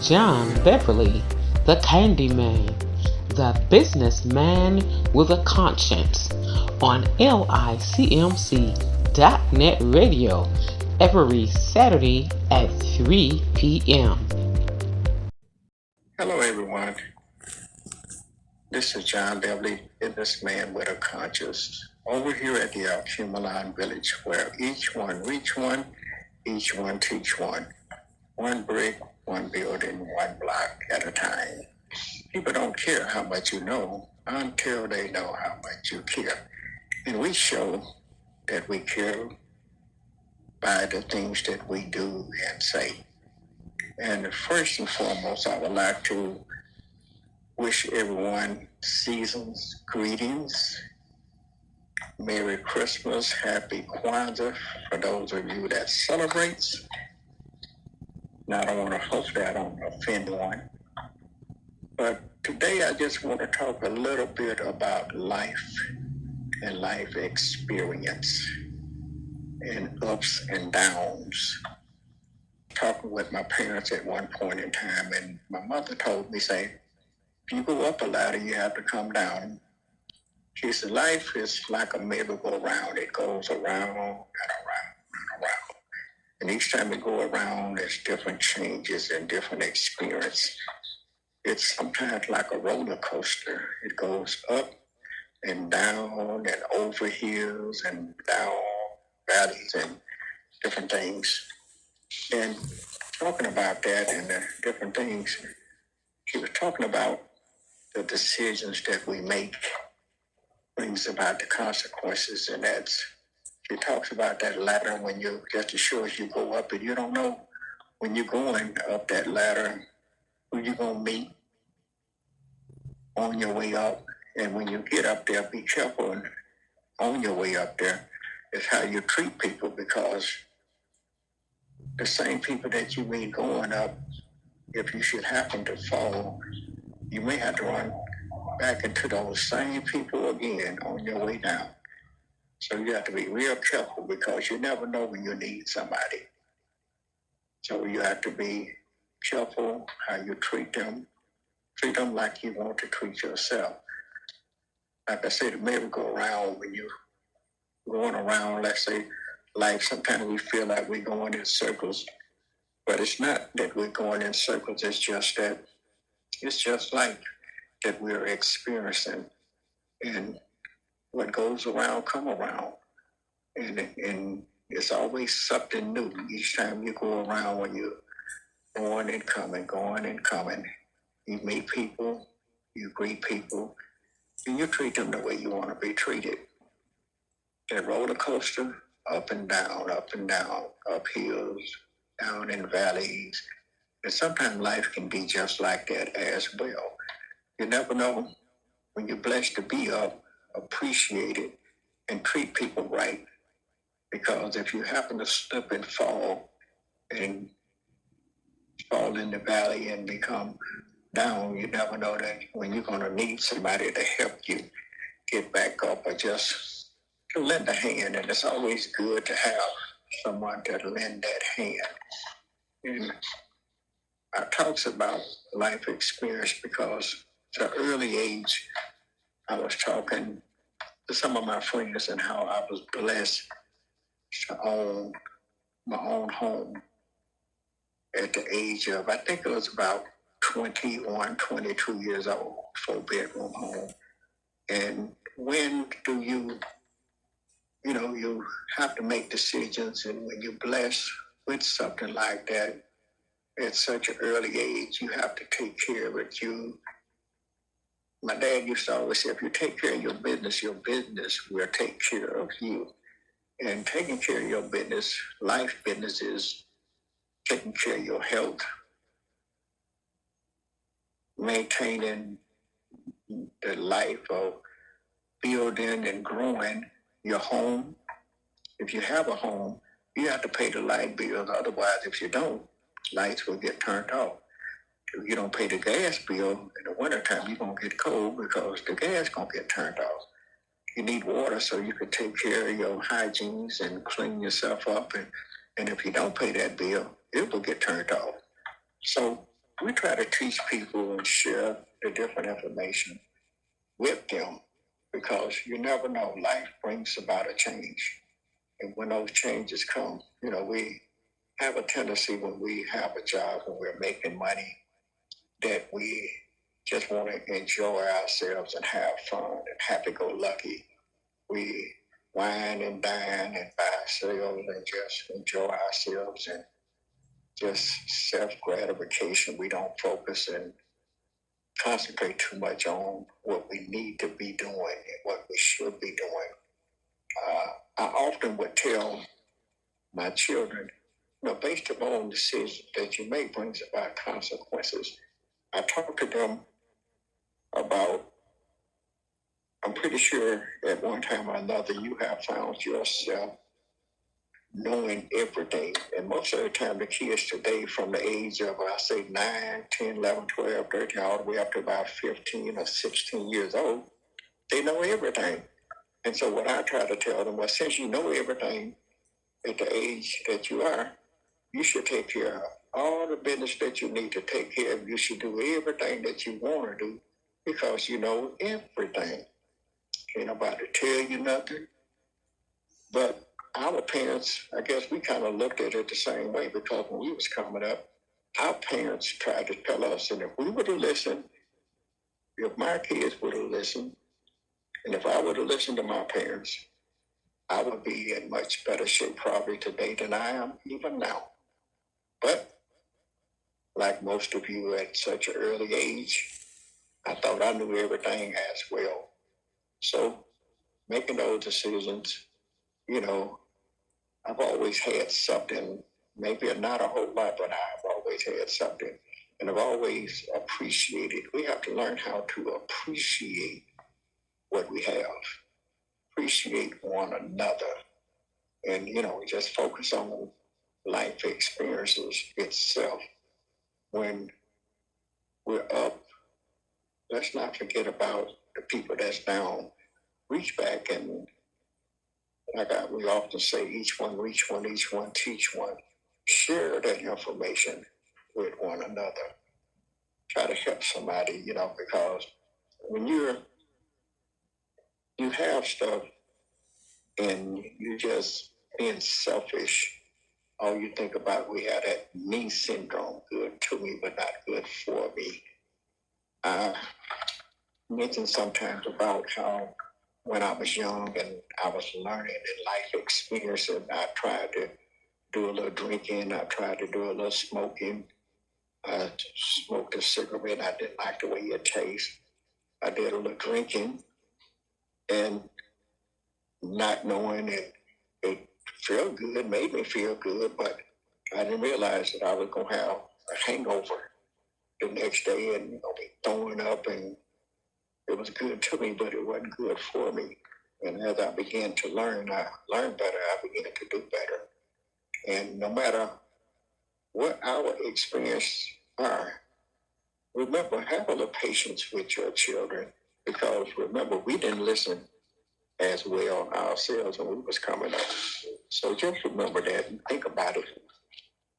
John Beverly, the Candyman, the businessman with a conscience, on LICMC.net radio every Saturday at 3 p.m. Hello, everyone. This is John Beverly, businessman with a conscience, over here at the Alcumaline Village, where each one reach one, each one teach one. One brick, one building, one block at a time. People don't care how much you know until they know how much you care. And we show that we care by the things that we do and say. And first and foremost, I would like to wish everyone season's greetings. Merry Christmas, Happy Kwanzaa for those of you that celebrates. Now, I don't want to hopefully I don't offend one. But today I just want to talk a little bit about life and life experience and ups and downs. Talking with my parents at one point in time, and my mother told me, say, if you go up a ladder, you have to come down. She said, life is like a merry-go-round. It goes around and around and around. And each time we go around, there's different changes and different experience. It's sometimes like a roller coaster. It goes up and down and over hills and down valleys and different things. And talking about that and the different things, she was talking about the decisions that we make brings about the consequences, and that's, she talks about that ladder when you, just as sure as you go up, and you don't know when you're going up that ladder who you're going to meet on your way up. And when you get up there, be careful, and on your way up there is how you treat people, because the same people that you meet going up, if you should happen to fall, you may have to run back into those same people again on your way down. So you have to be real careful, because you never know when you need somebody. So you have to be careful how you treat them. Treat them like you want to treat yourself. Like I said, it may go around when you're going around, let's say, life, sometimes we feel like we're going in circles, but it's not that we're going in circles. It's just that it's just like that we're experiencing, and what goes around come around, and it's always something new each time you go around. When you're going and coming, you meet people, you greet people, and you treat them the way you want to be treated. That roller coaster, up and down, up hills, down in valleys, and sometimes life can be just like that as well. You never know when you're blessed to be up, appreciate it, and treat people right. Because if you happen to slip and fall in the valley and become down, you never know that when you're going to need somebody to help you get back up, or just to lend a hand. And it's always good to have someone to lend that hand. And I talks about life experience because at an early age, I was talking to some of my friends and how I was blessed to own my own home at the age of, I think it was about 21, 22 years old, 4-bedroom home. And when do you have to make decisions, and when you're blessed with something like that at such an early age, you have to take care of it. My dad used to always say, if you take care of your business will take care of you. And taking care of your business, life business, is taking care of your health, maintaining the life of building and growing your home. If you have a home, you have to pay the light bills. Otherwise, if you don't, lights will get turned off. If you don't pay the gas bill in the wintertime, you're going to get cold because the gas is going to get turned off. You need water so you can take care of your hygienes and clean yourself up. And if you don't pay that bill, it will get turned off. So we try to teach people and share the different information with them because you never know. Life brings about a change. And when those changes come, we have a tendency when we have a job and we're making money that we just want to enjoy ourselves and have fun and happy go lucky. We wine and dine and buy ourselves and just enjoy ourselves and just self gratification. We don't focus and concentrate too much on what we need to be doing and what we should be doing. I often would tell my children, based upon decisions that you make brings about consequences. I talk to them about, I'm pretty sure at one time or another you have found yourself knowing everything. And most of the time the kids today from the age of, I say 9, 10, 11, 12, 13, all the way up to about 15 or 16 years old, they know everything. And so what I try to tell them was, since you know everything at the age that you are, you should take care of all the business that you need to take care of. You should do everything that you want to do because you know everything. Ain't nobody tell you nothing. But our parents, I guess we kind of looked at it the same way because when we was coming up, our parents tried to tell us, and if we would have listened, if my kids would have listened, and if I would have listened to my parents, I would be in much better shape probably today than I am even now. But like most of you at such an early age, I thought I knew everything as well. So making those decisions, I've always had something, maybe not a whole lot, but I've always had something. And I've always appreciated. We have to learn how to appreciate what we have, appreciate one another, and, just focus on life experiences itself. When we're up, let's not forget about the people that's down. Reach back and, we often say, each one reach one, each one teach one. Share that information with one another. Try to help somebody, because when you have stuff and you just being selfish, all you think about, we have that me syndrome, good to me, but not good for me. I mentioned sometimes about how when I was young and I was learning in life experiences, I tried to do a little drinking, I tried to do a little smoking. I smoked a cigarette, I didn't like the way it tastes. I did a little drinking and not knowing it felt good, made me feel good, but I didn't realize that I was going to have a hangover the next day and be throwing up, and it was good to me, but it wasn't good for me. And as I began to learn, I learned better, I began to do better. And no matter what our experience are, remember, have a little patience with your children, because remember, we didn't listen as well ourselves when we was coming up. So just remember that and think about it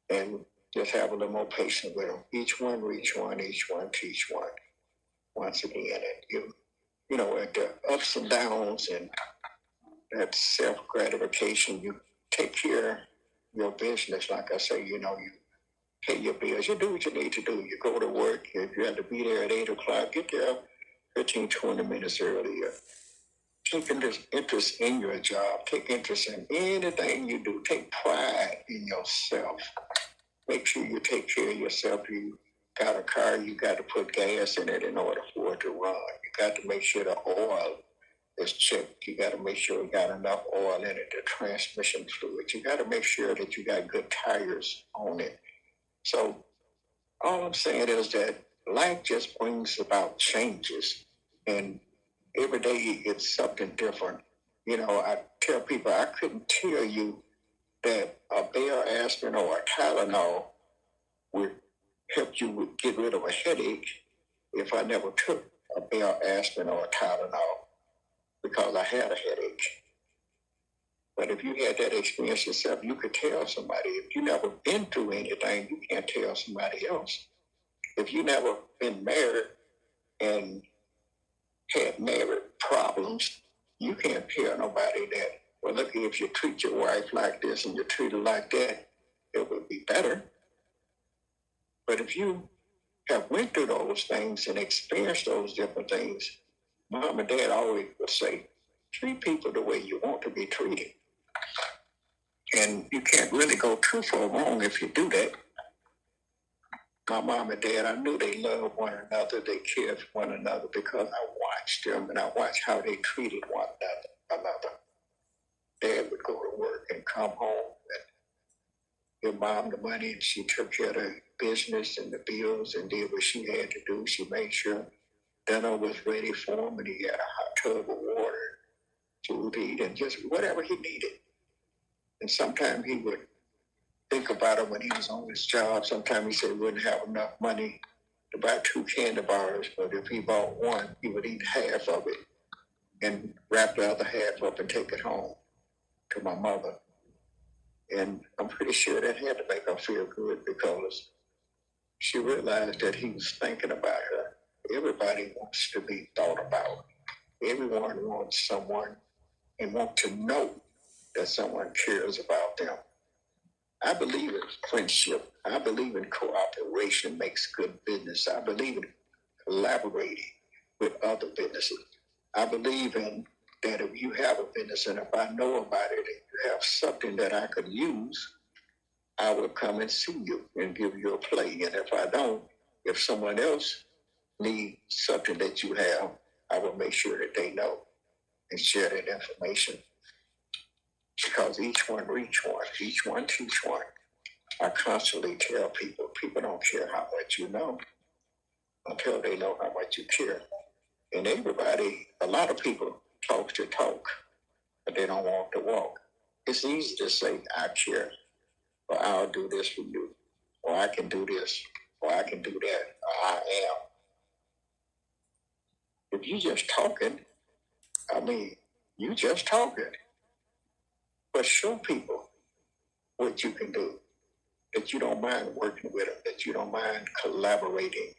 and just have a little more patience with them. Each one reach one, each one teach one. Once again, and at the ups and downs and that self-gratification, you take care of your business. Like I say, you pay your bills, you do what you need to do. You go to work, if you have to be there at 8 o'clock, get there 15, 20 minutes earlier. Take interest in your job. Take interest in anything you do. Take pride in yourself. Make sure you take care of yourself. You got a car, you got to put gas in it in order for it to run. You got to make sure the oil is checked. You got to make sure you got enough oil in it, the transmission fluid. You got to make sure that you got good tires on it. So all I'm saying is that life just brings about changes, and every day it's something different. I tell people I couldn't tell you that a Bayer aspirin or a Tylenol would help you get rid of a headache if I never took a Bayer aspirin or a Tylenol, because I had a headache. But if you had that experience yourself, you could tell somebody. If you never been through anything, you can't tell somebody else. If you never been married and had married problems, you can't tell nobody that, well, look, if you treat your wife like this and you treat her like that, it would be better. But if you have went through those things and experienced those different things, mom and dad always would say, treat people the way you want to be treated. And you can't really go too far wrong if you do that. My mom and dad, I knew they loved one another, they cared for one another because I watched them and I watched how they treated one another. Dad would go to work and come home and give mom the money, and she took care of the business and the bills and did what she had to do. She made sure dinner was ready for him and he had a hot tub of water, food to eat, and just whatever he needed. And sometimes he would think about it when he was on his job. Sometimes he said he wouldn't have enough money to buy 2 candy bars, but if he bought one, he would eat half of it and wrap the other half up and take it home to my mother. And I'm pretty sure that had to make her feel good because she realized that he was thinking about her. Everybody wants to be thought about. Everyone wants someone and want to know that someone cares about them. I believe in friendship. I believe in cooperation makes good business. I believe in collaborating with other businesses. I believe in that if you have a business and if I know about it and you have something that I could use, I will come and see you and give you a play. And if I don't, if someone else needs something that you have, I will make sure that they know and share that information. Because each one reach one, each one teach one. I constantly tell people don't care how much you know until they know how much you care. And everybody, a lot of people talk to talk, but they don't walk to walk. It's easy to say, I care, or I'll do this for you, or I can do this, or I can do that, or I am. If you just talking, you just talking. But show people what you can do, that you don't mind working with them, that you don't mind collaborating.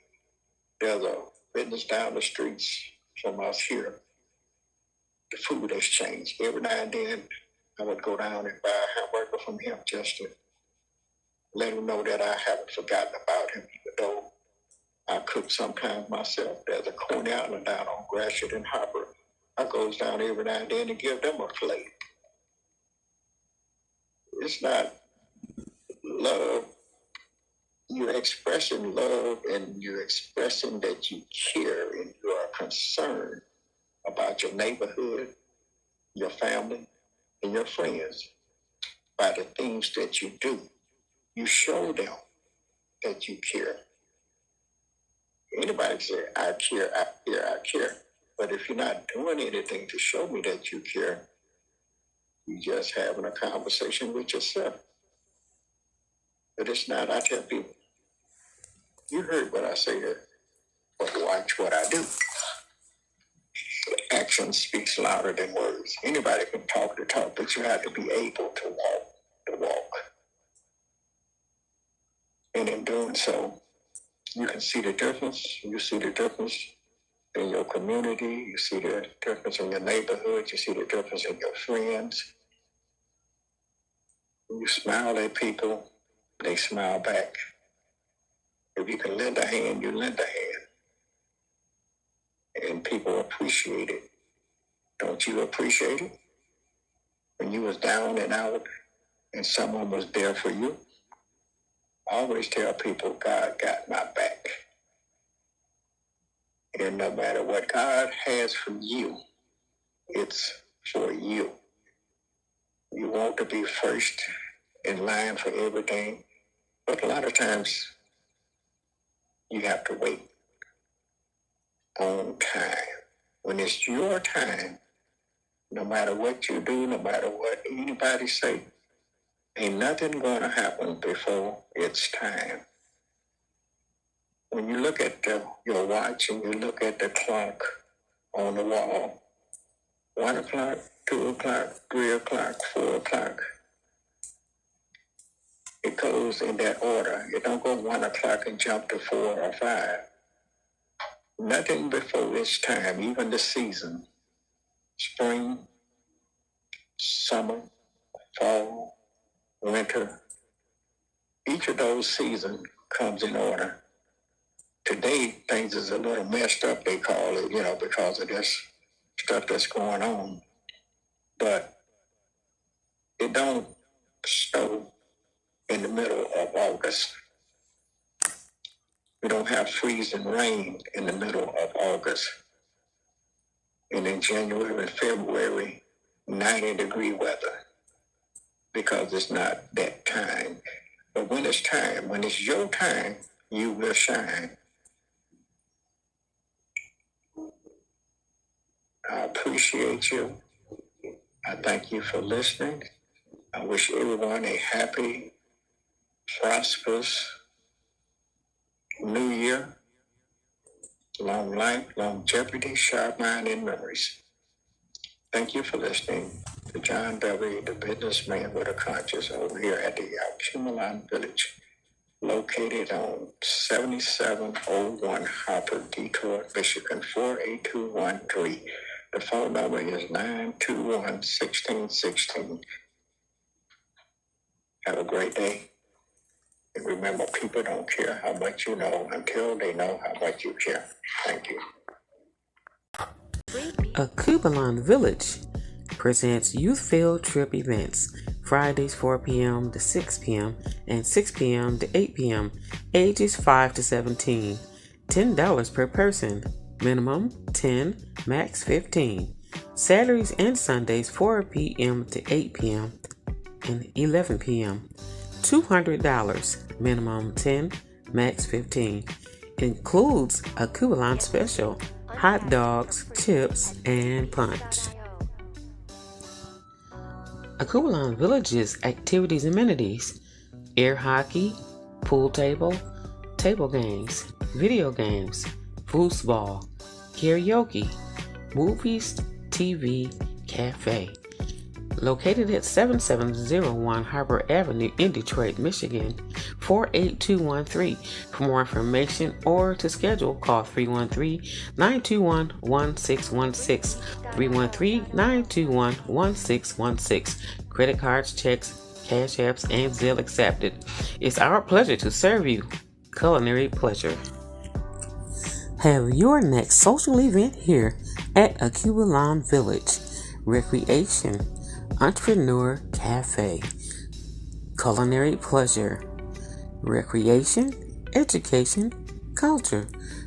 There's a business down the streets from us here, the food exchange. Every now and then, I would go down and buy a hamburger from him just to let him know that I haven't forgotten about him, even though I cook sometimes myself. There's a Coney Island down on Gratiot and Hopper. I goes down every now and then to give them a plate. It's not love. You're expressing love and you're expressing that you care and you are concerned about your neighborhood, your family, and your friends by the things that you do. You show them that you care. Anybody say, I care, I care, I care. But if you're not doing anything to show me that you care, you're just having a conversation with yourself. But it's not, I tell people, you heard what I say there, but watch what I do. Action speaks louder than words. Anybody can talk the talk, but you have to be able to walk the walk. And in doing so, you can see the difference. You see the difference in your community. You see the difference in your neighborhood. You see the difference in your friends. You smile at people, they smile back. If you can lend a hand, you lend a hand. And people appreciate it. Don't you appreciate it? When you was down and out and someone was there for you, I always tell people, God got my back. And no matter what God has for you, it's for you. You want to be first in line for everything, but a lot of times you have to wait on time. When it's your time, no matter what you do, no matter what anybody say, ain't nothing going to happen before it's time. When you look at your watch and you look at the clock on the wall, 1 o'clock, 2 o'clock, 3 o'clock, 4 o'clock, it goes goes in that order. It don't go 1 o'clock and jump to 4 or 5. Nothing before its time, even the season. Spring, summer, fall, winter. Each of those seasons comes in order. Today, things is a little messed up, they call it, because of this stuff that's going on. But it don't snow in the middle of August. We don't have freezing rain in the middle of August. And in January and February, 90-degree weather, because it's not that time. But when it's time, when it's your time, you will shine. I appreciate you. I thank you for listening. I wish everyone a happy, prosperous New Year. Long life, longevity, sharp mind, and memories. Thank you for listening to John Beverly, the businessman with a conscience, over here at the Alcumalan Village, located on 7701 Harper, Detroit, Michigan, 48213. The phone number is 921-1616. Have a great day. And remember, people don't care how much you know until they know how much you care. Thank you. Akubalan Village presents youth field trip events Fridays 4 p.m. to 6 p.m. and 6 p.m. to 8 p.m. ages 5 to 17. $10 per person. Minimum 10, max 15. Saturdays and Sundays 4 p.m. to 8 p.m. and 11 p.m. $200. Minimum 10, max 15. Includes a Kubalan special, hot dogs, chips, and punch. Akubalan Village's activities and amenities: air hockey, pool table games, video games, foosball, karaoke, movies, TV, cafe. Located at 7701 Harbor Avenue in Detroit, Michigan, 48213. For more information or to schedule, call 313-921-1616. 313-921-1616. Credit cards, checks, cash apps, and Zelle accepted. It's our pleasure to serve you. Culinary pleasure. Have your next social event here at Akubalan Village. Recreation, Entrepreneur Cafe. Culinary pleasure. Recreation, education, culture.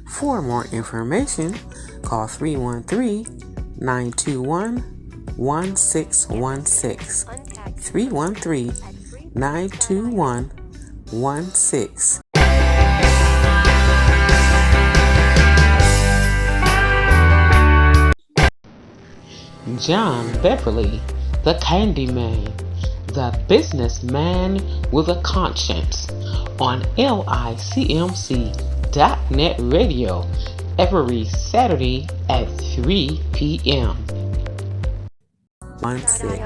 For more information, call 313-921-1616. 313-921-1616. John Beverly, the Candyman, the businessman with a conscience, on LICMC.net radio every Saturday at 3 p.m. 16.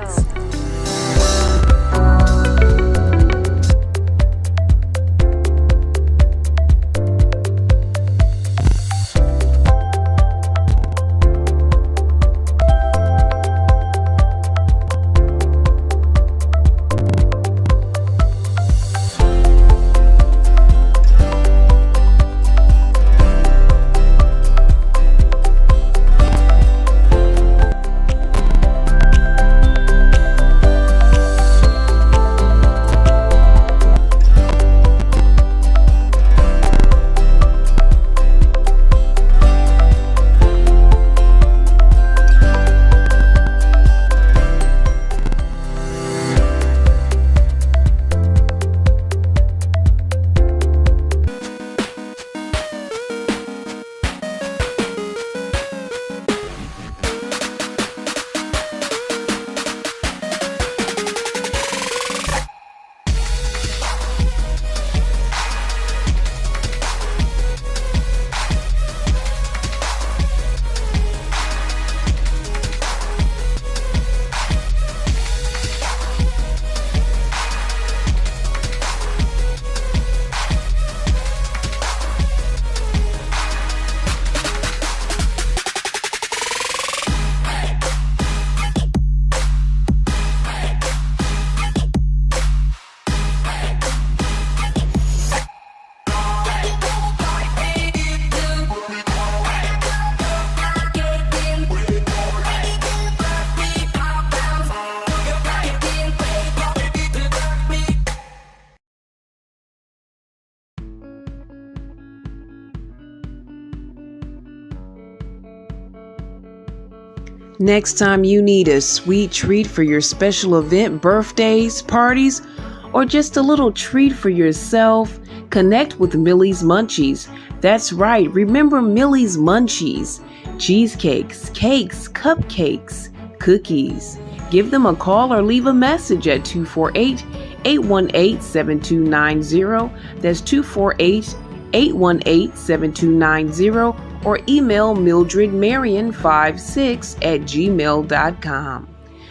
Next time you need a sweet treat for your special event, birthdays, parties, or just a little treat for yourself, connect with Millie's Munchies. That's right, remember Millie's Munchies. Cheesecakes, cakes, cupcakes, cookies. Give them a call or leave a message at 248-818-7290. That's 248-818-7290. Or email mildredmarion56@gmail.com.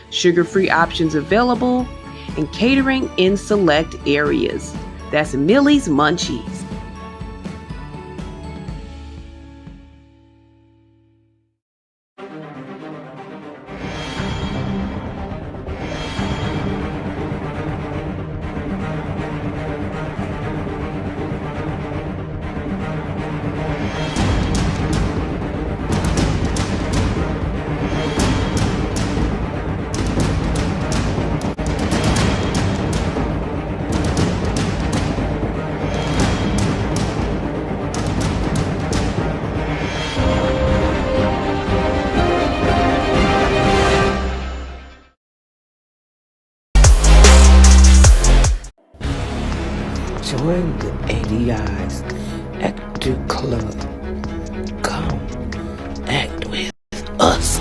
Sugar-free options available and catering in select areas. That's Millie's Munchies. Join the ADI's Actor Club. Come act with us.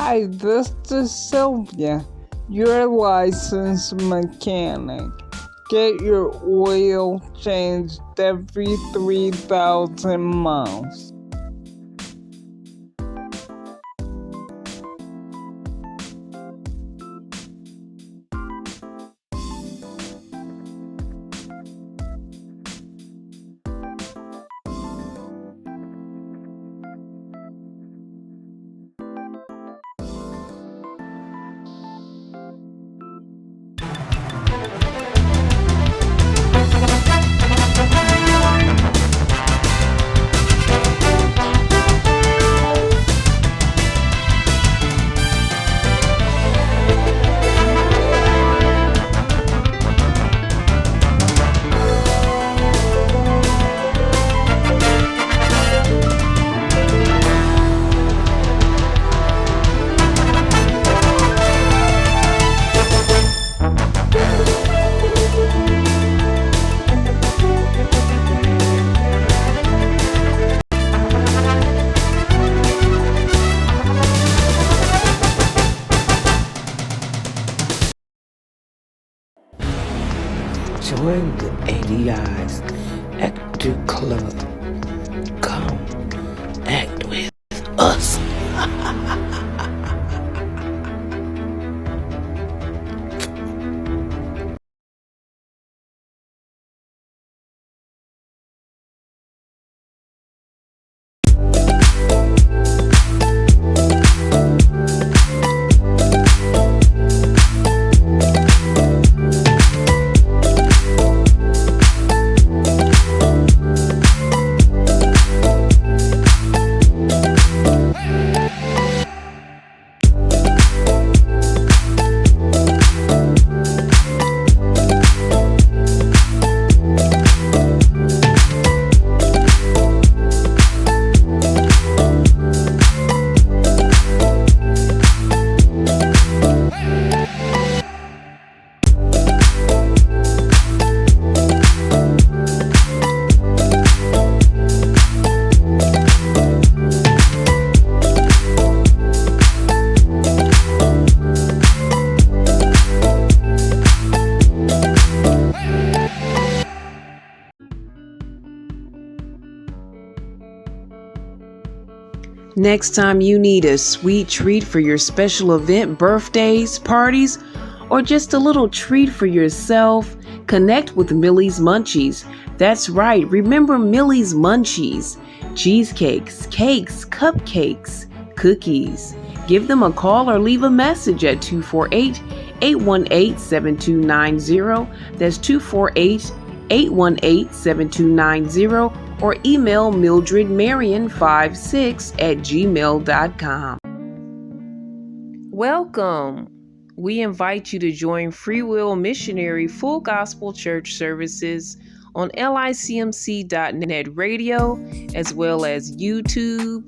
Hi, this is Sylvia, your licensed mechanic. Get your oil changed every 3,000 miles. Join the ADI's Actor Club. Come act with us. Next time you need a sweet treat for your special event, birthdays, parties, or just a little treat for yourself, connect with Millie's Munchies. That's right, remember Millie's Munchies. Cheesecakes, cakes, cupcakes, cookies. Give them a call or leave a message at 248-818-7290. That's 248-818-7290, or email mildredmarion56@gmail.com. Welcome. We invite you to join Free Will Missionary Full Gospel Church services on licmc.net radio, as well as YouTube,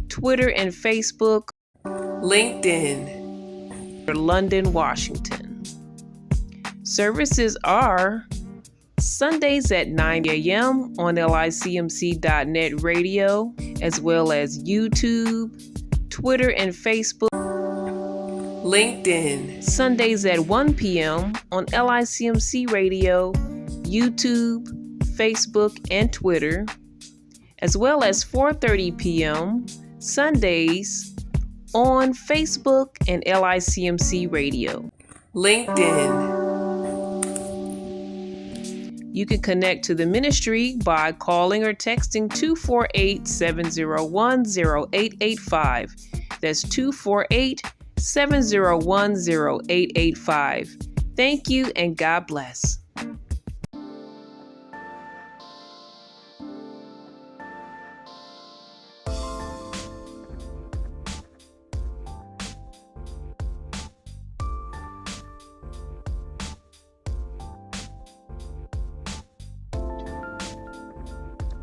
Twitter and Facebook, LinkedIn, or London, Washington. Services are Sundays at 9 a.m. on licmc.net radio, as well as YouTube, Twitter and Facebook, LinkedIn. Sundays at 1 p.m. on LICMC Radio, YouTube, Facebook, and Twitter, as well as 4:30 p.m. Sundays on Facebook and LICMC Radio. LinkedIn. You can connect to the ministry by calling or texting 248-701-0885. That's 248-701-0885. Thank you and God bless.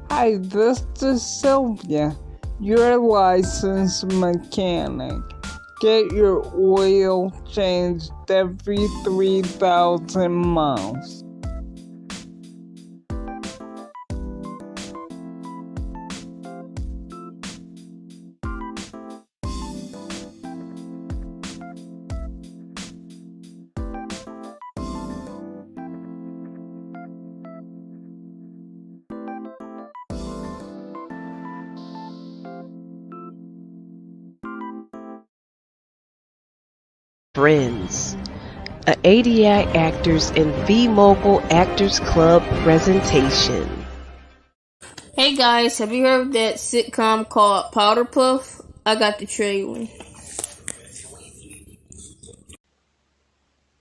Hi, this is Sylvia, your licensed mechanic. Get your oil changed every 3,000 miles. Friends, a ADI Actors and V-Mogul Actors Club presentation. Hey guys, have you heard of that sitcom called Powder Puff? I got the trailer.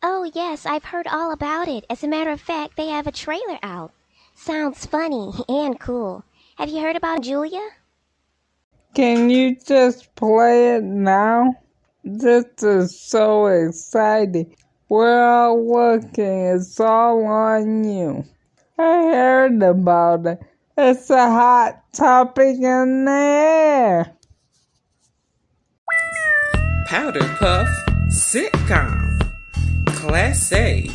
Oh yes, I've heard all about it. As a matter of fact, they have a trailer out. Sounds funny and cool. Have you heard about Julia? Can you just play it now? This is so exciting. We're all looking. It's all on you. I heard about it. It's a hot topic in there. Powder Puff Sitcom. Class A.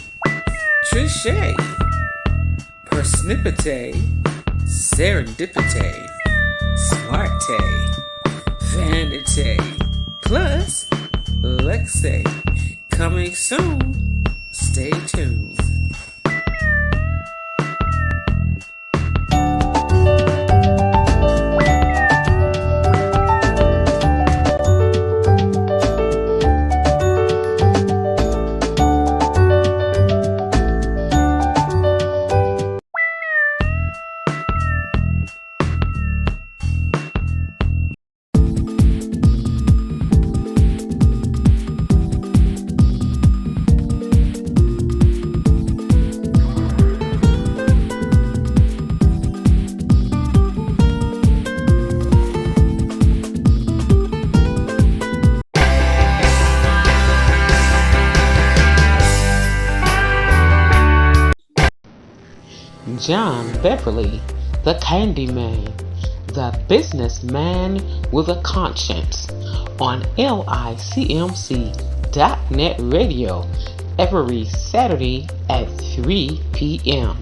Trichet. Persnippete. Serendipity. Smarte. Vanity. Plus Lexi. Coming soon. Stay tuned. John Beverly, the Candyman, the businessman with a conscience, on LICMC.net radio every Saturday at 3 p.m.